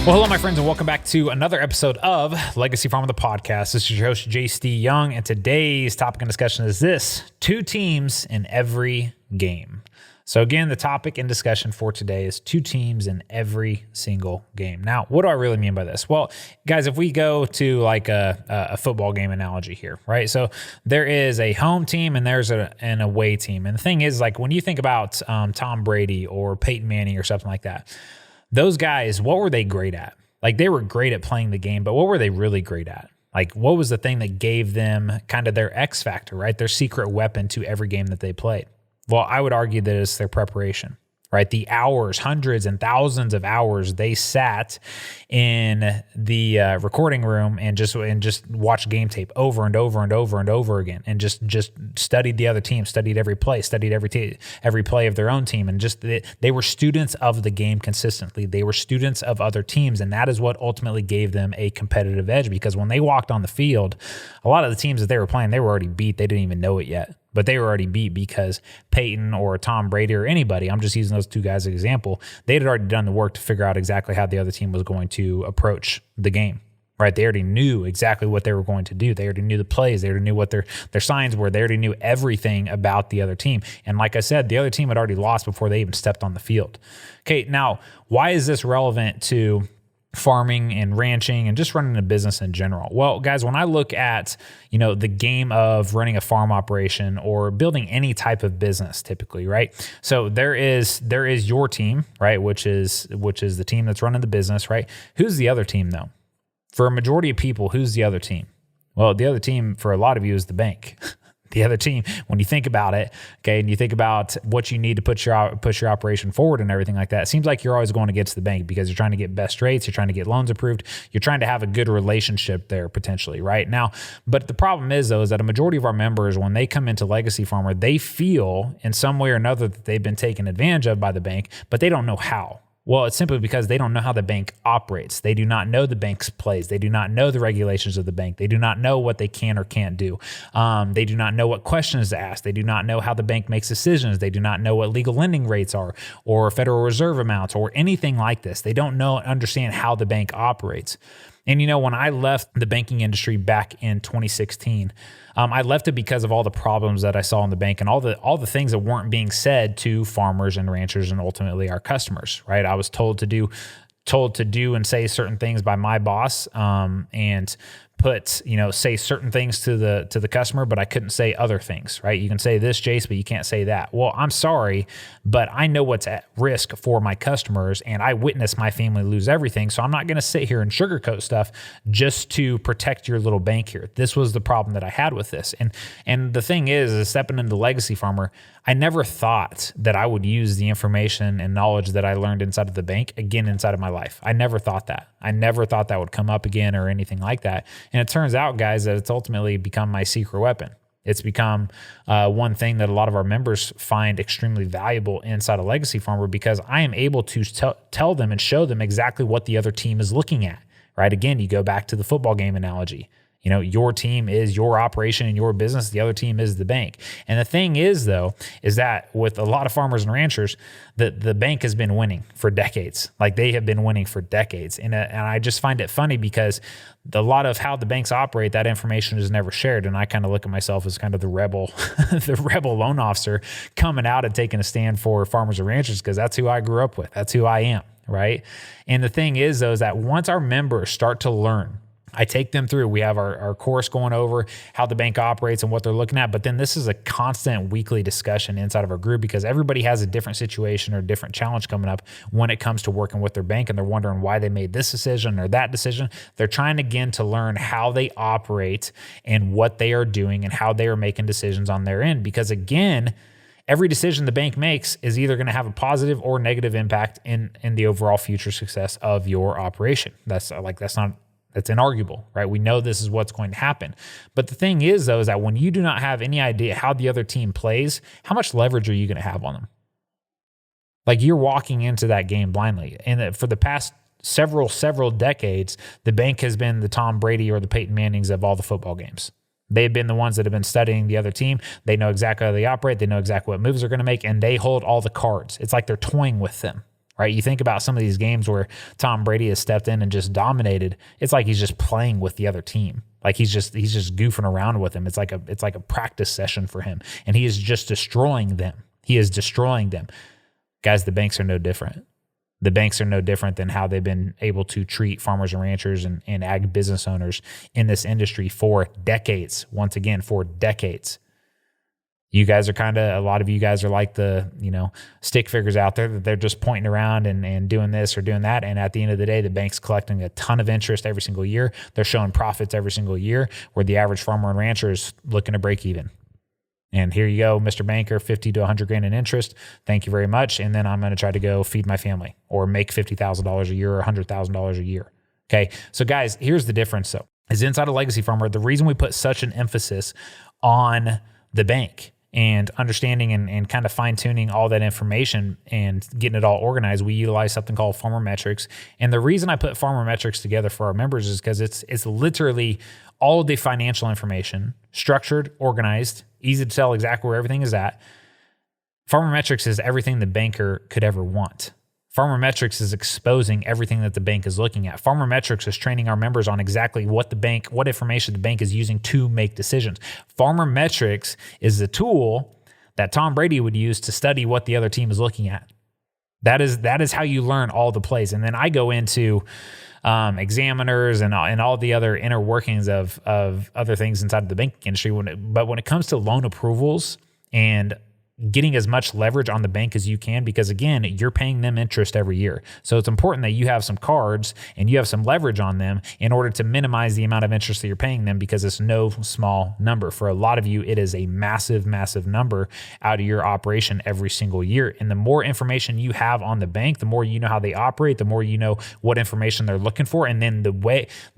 Well, hello, my friends, and welcome back to another episode of Legacy Farmer, the podcast. This is your host, JC Young, and today's topic and discussion is this: 2 teams in every game. So again, the topic and discussion for today is 2 teams in every single game. Now, what do I really mean by this? Well, guys, if we go to like a football game analogy here, right? So there is a home team and there's an away team. And the thing is, like, when you think about Tom Brady or Peyton Manning or something like that, those guys, what were they great at? Like, they were great at playing the game, but what were they really great at? Like, what was the thing that gave them kind of their X factor, right? Their secret weapon to every game that they played? Well, I would argue that it's their preparation, right? The hours, hundreds and thousands of hours they sat in the recording room and just watched game tape over and over and over and over again, and just studied the other team, studied every play, studied every play of their own team, and just they were students of the game consistently. They were students of other teams, and that is what ultimately gave them a competitive edge, because when they walked on the field, a lot of the teams that they were playing, they were already beat. They didn't even know it yet. But they were already beat because Peyton or Tom Brady or anybody, I'm just using those 2 guys as an example, they had already done the work to figure out exactly how the other team was going to approach the game, right? They already knew exactly what they were going to do. They already knew the plays. They already knew what their signs were. They already knew everything about the other team. And like I said, the other team had already lost before they even stepped on the field. Okay, now, why is this relevant to farming and ranching and just running a business in general? Well, guys, when I look at, the game of running a farm operation or building any type of business typically, right? So there is your team, right? Which is the team that's running the business, right? Who's the other team though? For a majority of people, who's the other team? Well, the other team for a lot of you is the bank. The other team, when you think about it, okay, and you think about what you need to push your operation forward and everything like that, it seems like you're always going against the bank because you're trying to get best rates, you're trying to get loans approved, you're trying to have a good relationship there potentially, right? Now, but the problem is, though, is that a majority of our members, when they come into Legacy Farmer, they feel in some way or another that they've been taken advantage of by the bank, but they don't know how. Well, it's simply because they don't know how the bank operates. They do not know the bank's plays. They do not know the regulations of the bank. They do not know what they can or can't do. They do not know what questions to ask. They do not know how the bank makes decisions. They do not know what legal lending rates are or Federal Reserve amounts or anything like this. They don't understand how the bank operates. And when I left the banking industry back in 2016, I left it because of all the problems that I saw in the bank and all the things that weren't being said to farmers and ranchers and ultimately our customers, right? I was told to do and say certain things by my boss, and say certain things to the customer, but I couldn't say other things, right? You can say this, Jace, but you can't say that. Well, I'm sorry, but I know what's at risk for my customers, and I witnessed my family lose everything. So I'm not going to sit here and sugarcoat stuff just to protect your little bank here. This was the problem that I had with this. And the thing is stepping into Legacy Farmer, I never thought that I would use the information and knowledge that I learned inside of the bank again inside of my life. I never thought that. I never thought that would come up again or anything like that. And it turns out, guys, that it's ultimately become my secret weapon. It's become one thing that a lot of our members find extremely valuable inside of Legacy Farmer, because I am able to tell them and show them exactly what the other team is looking at, right? Again, you go back to the football game analogy. Your team is your operation and your business. The other team is the bank. And the thing is, though, is that with a lot of farmers and ranchers, the bank has been winning for decades. Like, they have been winning for decades. And I just find it funny because a lot of how the banks operate, that information is never shared. And I kind of look at myself as kind of the rebel, the rebel loan officer coming out and taking a stand for farmers and ranchers, because that's who I grew up with. That's who I am, right? And the thing is, though, is that once our members start to learn, I take them through. We have our course going over how the bank operates and what they're looking at. But then this is a constant weekly discussion inside of our group, because everybody has a different situation or different challenge coming up when it comes to working with their bank. And they're wondering why they made this decision or that decision. They're trying again to learn how they operate and what they are doing and how they are making decisions on their end. Because again, every decision the bank makes is either going to have a positive or negative impact in the overall future success of your operation. That's inarguable, right? We know this is what's going to happen. But the thing is, though, is that when you do not have any idea how the other team plays, how much leverage are you going to have on them? Like, you're walking into that game blindly. And for the past several decades, the bank has been the Tom Brady or the Peyton Mannings of all the football games. They've been the ones that have been studying the other team. They know exactly how they operate. They know exactly what moves they're going to make, and they hold all the cards. It's like they're toying with them. right? You think about some of these games where Tom Brady has stepped in and just dominated. It's like he's just playing with the other team. Like he's just goofing around with them. It's like a practice session for him, and he is just destroying them. He is destroying them. Guys, the banks are no different. The banks are no different than how they've been able to treat farmers and ranchers and ag business owners in this industry for decades. Once again, for decades. You guys are a lot of you guys are like the, stick figures out there that they're just pointing around and doing this or doing that. And at the end of the day, the bank's collecting a ton of interest every single year. They're showing profits every single year, where the average farmer and rancher is looking to break even. And here you go, Mr. Banker, 50 to 100 grand in interest. Thank you very much. And then I'm going to try to go feed my family or make $50,000 a year or $100,000 a year. Okay. So guys, here's the difference though, is inside of Legacy Farmer, the reason we put such an emphasis on the bank and understanding and kind of fine tuning all that information and getting it all organized, we utilize something called Farmer Metrics. And the reason I put Farmer Metrics together for our members is because it's literally all of the financial information, structured, organized, easy to tell exactly where everything is at. Farmer Metrics is everything the banker could ever want. Farmer Metrics is exposing everything that the bank is looking at. Farmer Metrics is training our members on exactly what information the bank is using to make decisions. Farmer Metrics is the tool that Tom Brady would use to study what the other team is looking at. That is how you learn all the plays. And then I go into examiners and all the other inner workings of other things inside of the banking industry. But when it comes to loan approvals and getting as much leverage on the bank as you can, because again, you're paying them interest every year. So it's important that you have some cards and you have some leverage on them in order to minimize the amount of interest that you're paying them, because it's no small number. For a lot of you, it is a massive, massive number out of your operation every single year. And the more information you have on the bank, the more you know how they operate, the more you know what information they're looking for. And then the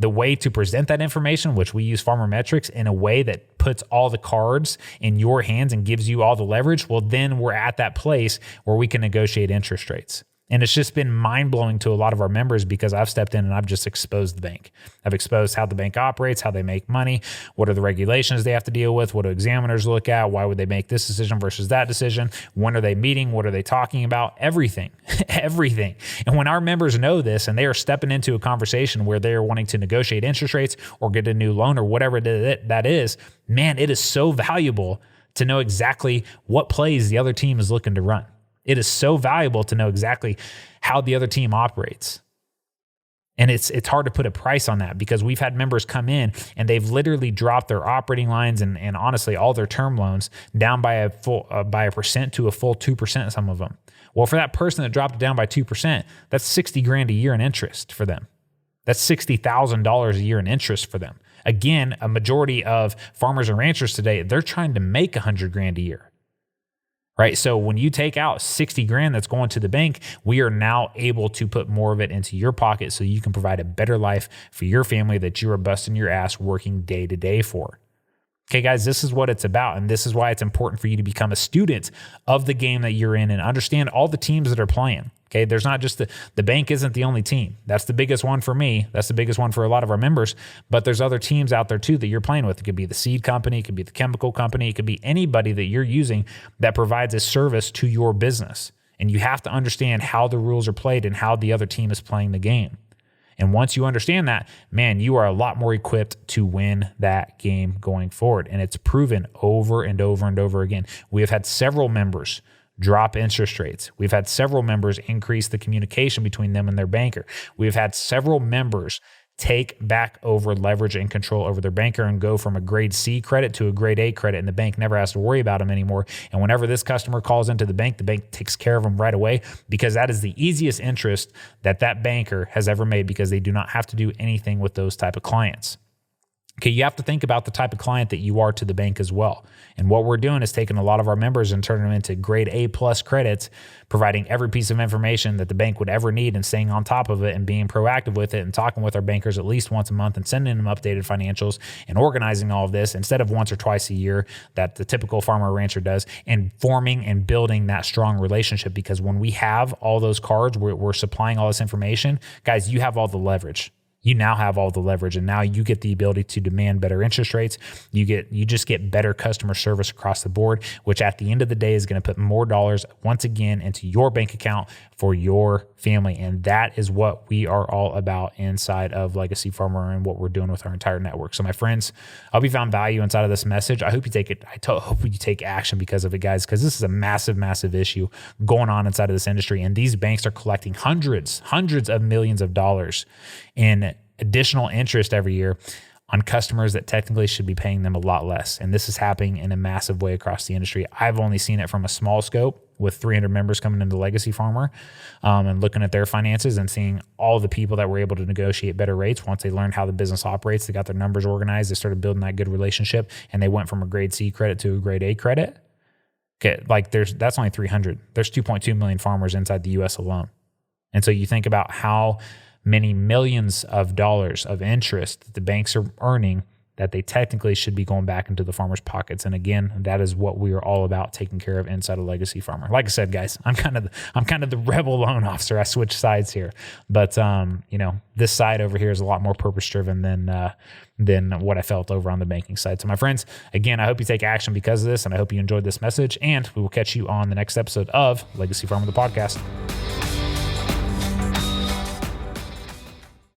way to present that information, which we use Farmer Metrics in a way that puts all the cards in your hands and gives you all the leverage, well, then we're at that place where we can negotiate interest rates. And it's just been mind-blowing to a lot of our members, because I've stepped in and I've just exposed the bank. I've exposed how the bank operates, how they make money, what are the regulations they have to deal with, what do examiners look at, why would they make this decision versus that decision, when are they meeting, what are they talking about, everything, everything. And when our members know this and they are stepping into a conversation where they are wanting to negotiate interest rates or get a new loan or whatever that is, man, it is so valuable to know exactly what plays the other team is looking to run. It is so valuable to know exactly how the other team operates. And it's hard to put a price on that, because we've had members come in and they've literally dropped their operating lines and honestly all their term loans down by a percent to a full 2%, some of them. Well, for that person that dropped it down by 2%, that's 60 grand a year in interest for them. That's $60,000 a year in interest for them. Again, a majority of farmers and ranchers today, they're trying to make 100 grand a year. Right. So when you take out 60 grand that's going to the bank, we are now able to put more of it into your pocket so you can provide a better life for your family that you are busting your ass working day to day for. Okay, guys, this is what it's about. And this is why it's important for you to become a student of the game that you're in and understand all the teams that are playing. Okay, there's not just the bank isn't the only team. That's the biggest one for me. That's the biggest one for a lot of our members. But there's other teams out there too that you're playing with. It could be the seed company. It could be the chemical company. It could be anybody that you're using that provides a service to your business. And you have to understand how the rules are played and how the other team is playing the game. And once you understand that, man, you are a lot more equipped to win that game going forward. And it's proven over and over and over again. We have had several members drop interest rates. We've had several members increase the communication between them and their banker. We've had several members take back over leverage and control over their banker and go from a grade C credit to a grade A credit, and the bank never has to worry about them anymore. And whenever this customer calls into the bank takes care of them right away, because that is the easiest interest that banker has ever made, because they do not have to do anything with those type of clients. Okay, you have to think about the type of client that you are to the bank as well. And what we're doing is taking a lot of our members and turning them into grade A plus credits, providing every piece of information that the bank would ever need and staying on top of it and being proactive with it and talking with our bankers at least once a month and sending them updated financials and organizing all of this instead of once or twice a year that the typical farmer or rancher does, and forming and building that strong relationship. Because when we have all those cards, we're supplying all this information, guys, you have all the leverage. you now have all the leverage, and now you get the ability to demand better interest rates. You just get better customer service across the board, which at the end of the day is going to put more dollars once again into your bank account for your family. And that is what we are all about inside of Legacy Farmer and what we're doing with our entire network. So my friends, I hope you found value inside of this message. I hope you take it. Hope you take action because of it, guys, because this is a massive, massive issue going on inside of this industry. And these banks are collecting hundreds of millions of dollars in additional interest every year on customers that technically should be paying them a lot less. And this is happening in a massive way across the industry. I've only seen it from a small scope with 300 members coming into Legacy Farmer and looking at their finances and seeing all the people that were able to negotiate better rates once they learned how the business operates. They got their numbers organized. They started building that good relationship, and they went from a grade C credit to a grade A credit. Okay, like that's only 300. There's 2.2 million farmers inside the U.S. alone. And so you think about how many millions of dollars of interest that the banks are earning that they technically should be going back into the farmers' pockets. And again, that is what we are all about taking care of inside of Legacy Farmer. Like I said, guys, I'm kind of the rebel loan officer. I switch sides here, but this side over here is a lot more purpose driven than what I felt over on the banking side. So my friends, again, I hope you take action because of this, and I hope you enjoyed this message, and we will catch you on the next episode of Legacy Farmer, the podcast.